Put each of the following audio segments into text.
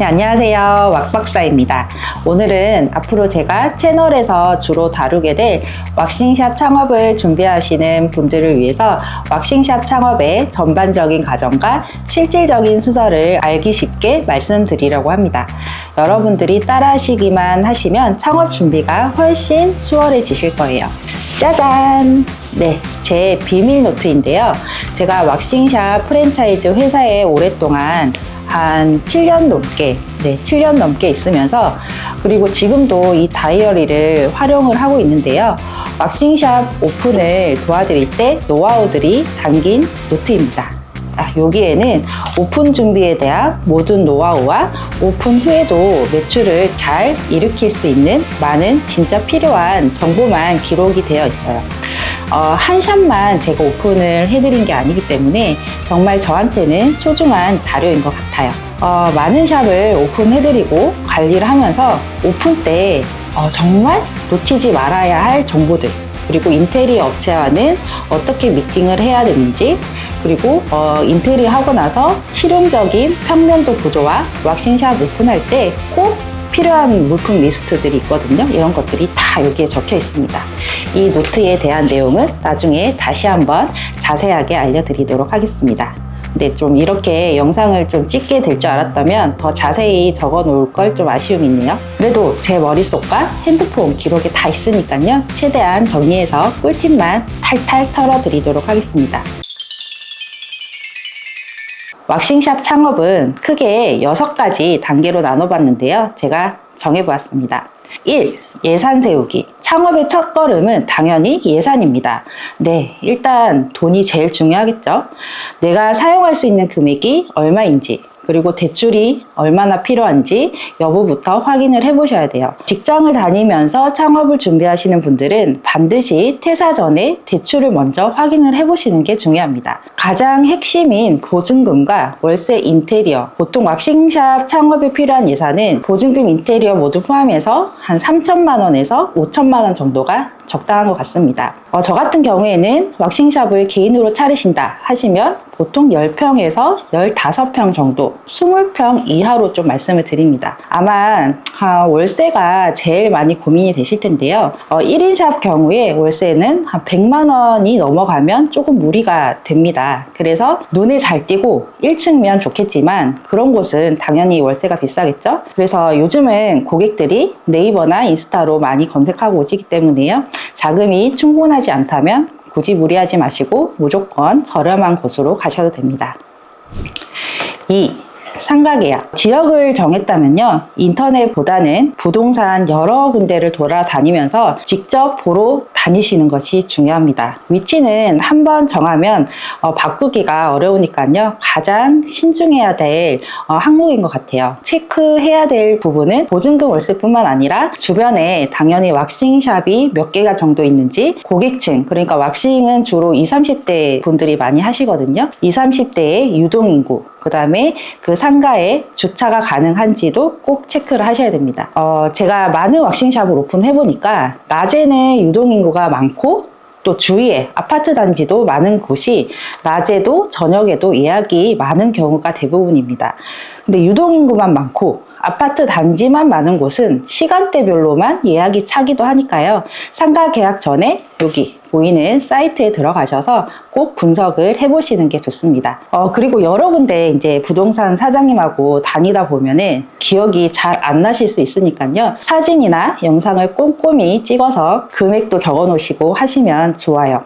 네, 안녕하세요. 왁박사입니다. 오늘은 앞으로 제가 채널에서 주로 다루게 될 왁싱샵 창업을 준비하시는 분들을 위해서 왁싱샵 창업의 전반적인 과정과 실질적인 순서를 알기 쉽게 말씀드리려고 합니다. 여러분들이 따라하시기만 하시면 창업 준비가 훨씬 수월해지실 거예요. 짜잔! 네, 제 비밀 노트인데요. 제가 왁싱샵 프랜차이즈 회사에 오랫동안 한 7년 넘게 있으면서, 그리고 지금도 이 다이어리를 활용을 하고 있는데요. 왁싱샵 오픈을 도와드릴 때 노하우들이 담긴 노트입니다. 여기에는 오픈 준비에 대한 모든 노하우와 오픈 후에도 매출을 잘 일으킬 수 있는 많은 진짜 필요한 정보만 기록이 되어 있어요. 한 샵만 제가 오픈을 해드린 게 아니기 때문에 정말 저한테는 소중한 자료인 것 같아요. 많은 샵을 오픈해드리고 관리를 하면서 오픈 때 정말 놓치지 말아야 할 정보들, 그리고 인테리어 업체와는 어떻게 미팅을 해야 되는지, 그리고 인테리어 하고 나서 실용적인 평면도 구조와 왁싱샵 오픈할 때 꼭 필요한 물품 리스트들이 있거든요. 이런 것들이 다 여기에 적혀 있습니다. 이 노트에 대한 내용은 나중에 다시 한번 자세하게 알려드리도록 하겠습니다. 근데 좀 이렇게 영상을 좀 찍게 될 줄 알았다면 더 자세히 적어 놓을 걸 좀 아쉬움이 있네요. 그래도 제 머릿속과 핸드폰 기록에 다 있으니까요. 최대한 정리해서 꿀팁만 탈탈 털어드리도록 하겠습니다. 왁싱샵 창업은 크게 6가지 단계로 나눠봤는데요. 제가 정해보았습니다. 1. 예산 세우기. 창업의 첫걸음은 당연히 예산입니다. 네, 일단 돈이 제일 중요하겠죠. 내가 사용할 수 있는 금액이 얼마인지, 그리고 대출이 얼마나 필요한지 여부부터 확인을 해보셔야 돼요. 직장을 다니면서 창업을 준비하시는 분들은 반드시 퇴사 전에 대출을 먼저 확인을 해보시는 게 중요합니다. 가장 핵심인 보증금과 월세 인테리어, 보통 왁싱샵 창업에 필요한 예산은 보증금 인테리어 모두 포함해서 한 3천만 원에서 5천만 원 정도가 적당한 것 같습니다. 저 같은 경우에는 왁싱샵을 개인으로 차리신다 하시면 보통 10평에서 15평 정도, 20평 이하로 좀 말씀을 드립니다. 아마 월세가 제일 많이 고민이 되실 텐데요. 1인 샵 경우에 월세는 한 100만 원이 넘어가면 조금 무리가 됩니다. 그래서 눈에 잘 띄고 1층이면 좋겠지만 그런 곳은 당연히 월세가 비싸겠죠. 그래서 요즘은 고객들이 네이버나 인스타로 많이 검색하고 오시기 때문에요. 자금이 충분하지 않다면 굳이 무리하지 마시고 무조건 저렴한 곳으로 가셔도 됩니다. 2. 상가 계약. 지역을 정했다면요, 인터넷보다는 부동산 여러 군데를 돌아다니면서 직접 보러 다니시는 것이 중요합니다. 위치는 한번 정하면 바꾸기가 어려우니까요, 가장 신중해야 될 항목인 것 같아요. 체크해야 될 부분은 보증금 월세뿐만 아니라 주변에 당연히 왁싱샵이 몇 개가 정도 있는지, 고객층, 그러니까 왁싱은 주로 20, 30대 분들이 많이 하시거든요. 20, 30대의 유동인구, 그 다음에 그 상가에 주차가 가능한지도 꼭 체크를 하셔야 됩니다. 제가 많은 왁싱샵을 오픈해보니까 낮에는 유동인구가 많고 또 주위에 아파트 단지도 많은 곳이 낮에도 저녁에도 예약이 많은 경우가 대부분입니다. 근데 유동인구만 많고 아파트 단지만 많은 곳은 시간대별로만 예약이 차기도 하니까요. 상가 계약 전에 여기 보이는 사이트에 들어가셔서 꼭 분석을 해보시는 게 좋습니다. 그리고 여러 군데 이제 부동산 사장님하고 다니다 보면은 기억이 잘 안 나실 수 있으니까요. 사진이나 영상을 꼼꼼히 찍어서 금액도 적어 놓으시고 하시면 좋아요.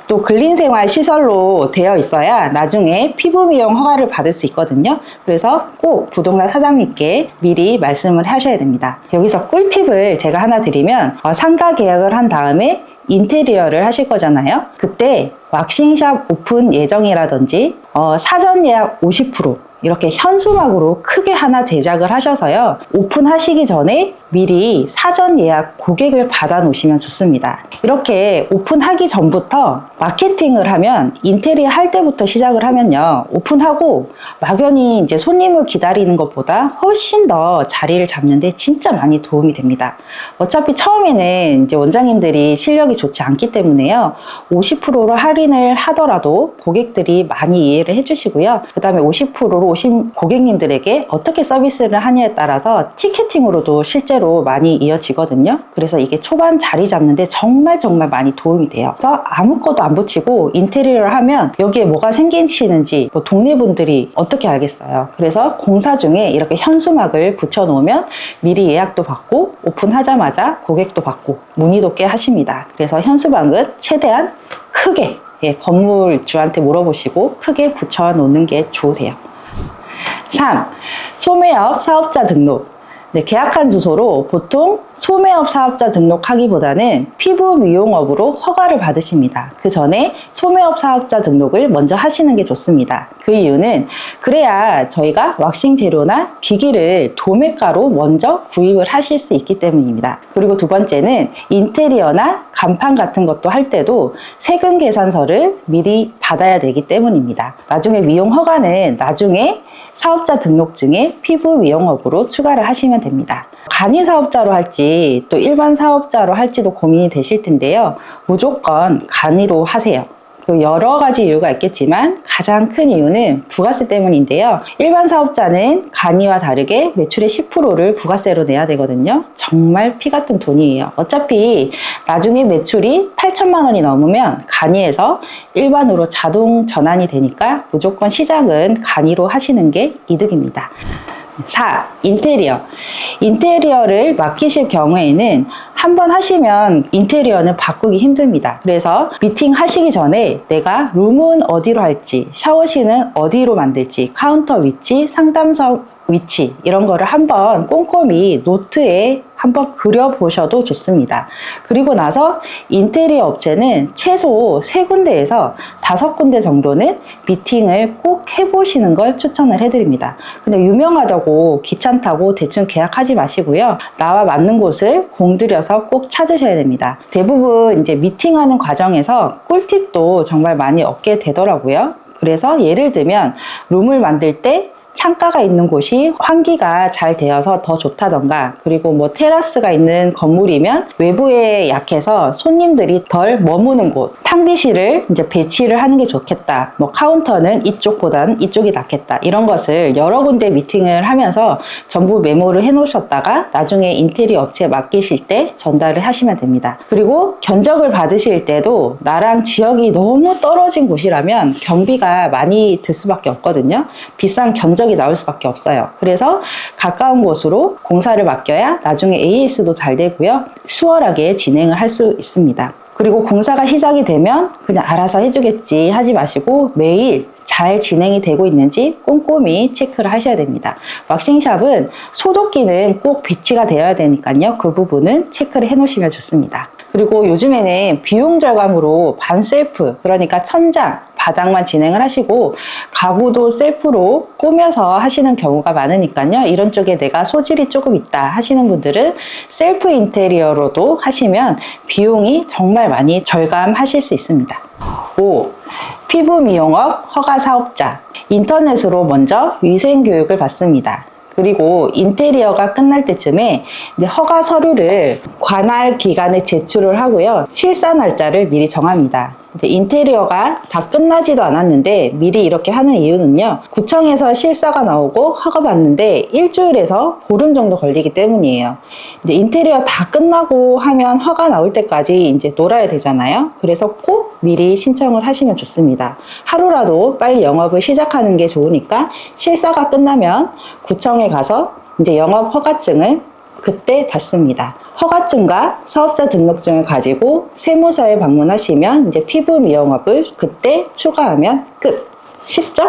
또 근린생활 시설로 되어 있어야 나중에 피부 미용 허가를 받을 수 있거든요. 그래서 꼭 부동산 사장님께 미리 말씀을 하셔야 됩니다. 여기서 꿀팁을 제가 하나 드리면, 상가 계약을 한 다음에 인테리어를 하실 거잖아요. 그때 왁싱샵 오픈 예정이라든지 사전 예약 50% 이렇게 현수막으로 크게 하나 제작을 하셔서요, 오픈하시기 전에 미리 사전 예약 고객을 받아 놓으시면 좋습니다. 이렇게 오픈하기 전부터 마케팅을 하면, 인테리어 할 때부터 시작을 하면요, 오픈하고 막연히 이제 손님을 기다리는 것보다 훨씬 더 자리를 잡는 데 진짜 많이 도움이 됩니다. 어차피 처음에는 이제 원장님들이 실력이 좋지 않기 때문에요, 50%로 할인을 하더라도 고객들이 많이 이해를 해주시고요. 그 다음에 50%로 오신 고객님들에게 어떻게 서비스를 하냐에 따라서 티켓팅으로도 실제로 많이 이어지거든요. 그래서 이게 초반 자리 잡는데 정말 많이 도움이 돼요. 그래서 아무것도 안 붙이고 인테리어를 하면 여기에 뭐가 생기시는지 뭐 동네 분들이 어떻게 알겠어요. 그래서 공사 중에 이렇게 현수막을 붙여 놓으면 미리 예약도 받고 오픈하자마자 고객도 받고 문의도 꽤 하십니다. 그래서 현수막은 최대한 크게 건물주한테 물어보시고 크게 붙여 놓는 게 좋으세요. 3. 소매업 사업자 등록. 계약한 주소로 보통 소매업 사업자 등록하기보다는 피부 미용업으로 허가를 받으십니다. 그 전에 소매업 사업자 등록을 먼저 하시는 게 좋습니다. 그 이유는 그래야 저희가 왁싱 재료나 기기를 도매가로 먼저 구입을 하실 수 있기 때문입니다. 그리고 두 번째는 인테리어나 간판 같은 것도 할 때도 세금 계산서를 미리 받아야 되기 때문입니다. 나중에 미용 허가는 나중에 사업자 등록증에 피부 미용업으로 추가를 하시면 됩니다. 간이 사업자로 할지 또 일반 사업자로 할지도 고민이 되실 텐데요. 무조건 간이로 하세요. 여러 가지 이유가 있겠지만 가장 큰 이유는 부가세 때문인데요. 일반 사업자는 간이와 다르게 매출의 10%를 부가세로 내야 되거든요. 정말 피 같은 돈이에요. 어차피 나중에 매출이 8천만 원이 넘으면 간이에서 일반으로 자동 전환이 되니까 무조건 시작은 간이로 하시는 게 이득입니다. 4. 인테리어. 인테리어를 맡기실 경우에는 한번 하시면 인테리어는 바꾸기 힘듭니다. 그래서 미팅 하시기 전에 내가 룸은 어디로 할지, 샤워실은 어디로 만들지, 카운터 위치, 상담석 위치 이런 거를 한번 꼼꼼히 노트에 한번 그려보셔도 좋습니다. 그리고 나서 인테리어 업체는 최소 3군데에서 5군데 정도는 미팅을 꼭 해보시는 걸 추천을 해드립니다. 근데 유명하다고 귀찮다고 대충 계약하지 마시고요. 나와 맞는 곳을 공들여서 꼭 찾으셔야 됩니다. 대부분 이제 미팅하는 과정에서 꿀팁도 정말 많이 얻게 되더라고요. 그래서 예를 들면 룸을 만들 때 창가가 있는 곳이 환기가 잘 되어서 더 좋다던가, 그리고 뭐 테라스가 있는 건물이면 외부에 약해서 손님들이 덜 머무는 곳, 탕비실을 이제 배치를 하는 게 좋겠다, 뭐 카운터는 이쪽보다는 이쪽이 낫겠다, 이런 것을 여러 군데 미팅을 하면서 전부 메모를 해 놓으셨다가 나중에 인테리어 업체에 맡기실 때 전달을 하시면 됩니다. 그리고 견적을 받으실 때도 나랑 지역이 너무 떨어진 곳이라면 경비가 많이 들 수밖에 없거든요. 비싼 견적이 나올 수밖에 없어요. 그래서 가까운 곳으로 공사를 맡겨야 나중에 AS도 잘 되고요. 수월하게 진행을 할 수 있습니다. 그리고 공사가 시작이 되면 그냥 알아서 해주겠지 하지 마시고 매일 잘 진행이 되고 있는지 꼼꼼히 체크를 하셔야 됩니다. 왁싱샵은 소독기는 꼭 배치가 되어야 되니까요. 그 부분은 체크를 해 놓으시면 좋습니다. 그리고 요즘에는 비용 절감으로 반셀프, 그러니까 천장, 바닥만 진행을 하시고 가구도 셀프로 꾸며서 하시는 경우가 많으니까요. 이런 쪽에 내가 소질이 조금 있다 하시는 분들은 셀프 인테리어로도 하시면 비용이 정말 많이 절감하실 수 있습니다. 5. 피부 미용업 허가 사업자. 인터넷으로 먼저 위생 교육을 받습니다. 그리고 인테리어가 끝날 때쯤에 이제 허가 서류를 관할 기관에 제출을 하고요. 실사 날짜를 미리 정합니다. 이제 인테리어가 다 끝나지도 않았는데 미리 이렇게 하는 이유는요. 구청에서 실사가 나오고 허가받는데 일주일에서 보름 정도 걸리기 때문이에요. 이제 인테리어 다 끝나고 하면 허가 나올 때까지 이제 놀아야 되잖아요. 그래서 꼭 미리 신청을 하시면 좋습니다. 하루라도 빨리 영업을 시작하는 게 좋으니까 실사가 끝나면 구청에 가서 이제 영업 허가증을 그때 받습니다. 허가증과 사업자 등록증을 가지고 세무서에 방문하시면 이제 피부 미용업을 그때 추가하면 끝. 쉽죠?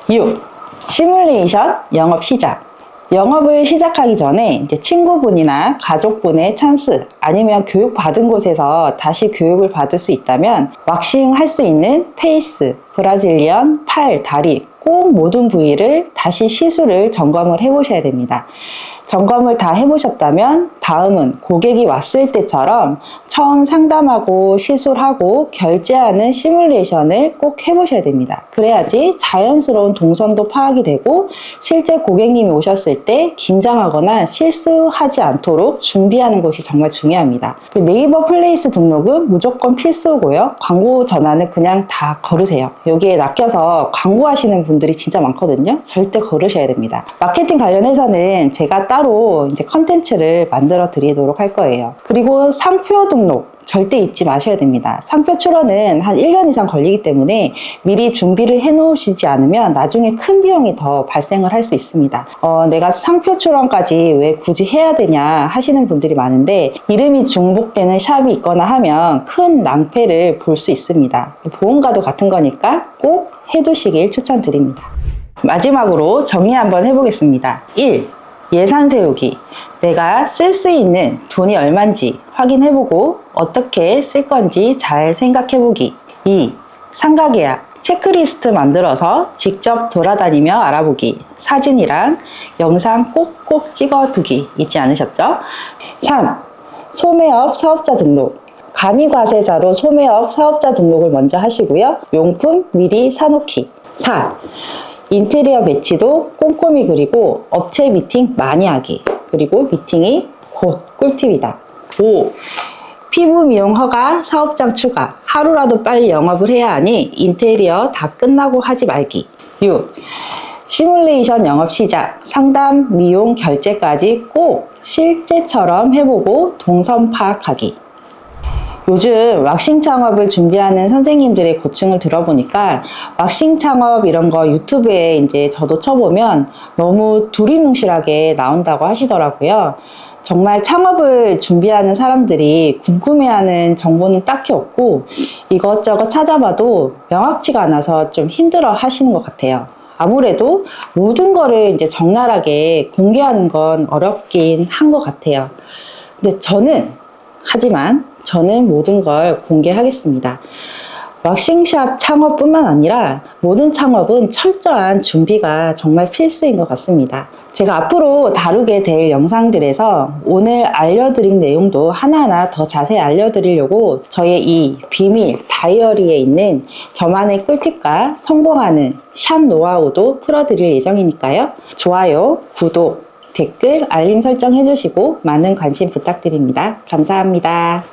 6. 시뮬레이션 영업 시작. 영업을 시작하기 전에 이제 친구분이나 가족분의 찬스, 아니면 교육받은 곳에서 다시 교육을 받을 수 있다면 왁싱 할 수 있는 페이스, 브라질리언, 팔, 다리 꼭 모든 부위를 다시 시술을 점검을 해 보셔야 됩니다. 점검을 다 해보셨다면 다음은 고객이 왔을 때처럼 처음 상담하고 시술하고 결제하는 시뮬레이션을 꼭 해보셔야 됩니다. 그래야지 자연스러운 동선도 파악이 되고 실제 고객님이 오셨을 때 긴장하거나 실수하지 않도록 준비하는 것이 정말 중요합니다. 네이버 플레이스 등록은 무조건 필수고요. 광고 전화는 그냥 다 걸으세요. 여기에 낚여서 광고하시는 분들이 진짜 많거든요. 절대 걸으셔야 됩니다. 마케팅 관련해서는 제가 따로 이제 컨텐츠를 만들어 드리도록 할 거예요. 그리고 상표 등록 절대 잊지 마셔야 됩니다. 상표 출원은 한 1년 이상 걸리기 때문에 미리 준비를 해 놓으시지 않으면 나중에 큰 비용이 더 발생을 할 수 있습니다. 내가 상표 출원까지 왜 굳이 해야 되냐 하시는 분들이 많은데 이름이 중복되는 샵이 있거나 하면 큰 낭패를 볼 수 있습니다. 보험과도 같은 거니까 꼭 해두시길 추천드립니다. 마지막으로 정리 한번 해보겠습니다. 1. 예산 세우기. 내가 쓸 수 있는 돈이 얼마인지 확인해보고 어떻게 쓸 건지 잘 생각해보기. 2. 상가 계약. 체크리스트 만들어서 직접 돌아다니며 알아보기. 사진이랑 영상 꼭꼭 찍어두기. 잊지 않으셨죠? 3. 소매업 사업자 등록. 간이과세자로 소매업 사업자 등록을 먼저 하시고요. 용품 미리 사놓기. 4. 인테리어 배치도 꼼꼼히 그리고 업체 미팅 많이 하기. 그리고 미팅이 곧 꿀팁이다. 5. 피부 미용 허가 사업장 추가. 하루라도 빨리 영업을 해야 하니 인테리어 다 끝나고 하지 말기. 6. 시뮬레이션 영업 시작. 상담, 미용, 결제까지 꼭 실제처럼 해보고 동선 파악하기. 요즘 왁싱 창업을 준비하는 선생님들의 고충을 들어보니까 왁싱 창업 이런 거 유튜브에 이제 저도 쳐보면 너무 두리뭉실하게 나온다고 하시더라고요. 정말 창업을 준비하는 사람들이 궁금해하는 정보는 딱히 없고 이것저것 찾아봐도 명확치가 않아서 좀 힘들어 하시는 것 같아요. 아무래도 모든 거를 이제 적나라하게 공개하는 건 어렵긴 한 것 같아요. 근데 저는 모든 걸 공개하겠습니다. 왁싱샵 창업뿐만 아니라 모든 창업은 철저한 준비가 정말 필수인 것 같습니다. 제가 앞으로 다루게 될 영상들에서 오늘 알려드린 내용도 하나하나 더 자세히 알려드리려고 저의 이 비밀 다이어리에 있는 저만의 꿀팁과 성공하는 샵 노하우도 풀어드릴 예정이니까요. 좋아요, 구독, 댓글, 알림 설정 해주시고 많은 관심 부탁드립니다. 감사합니다.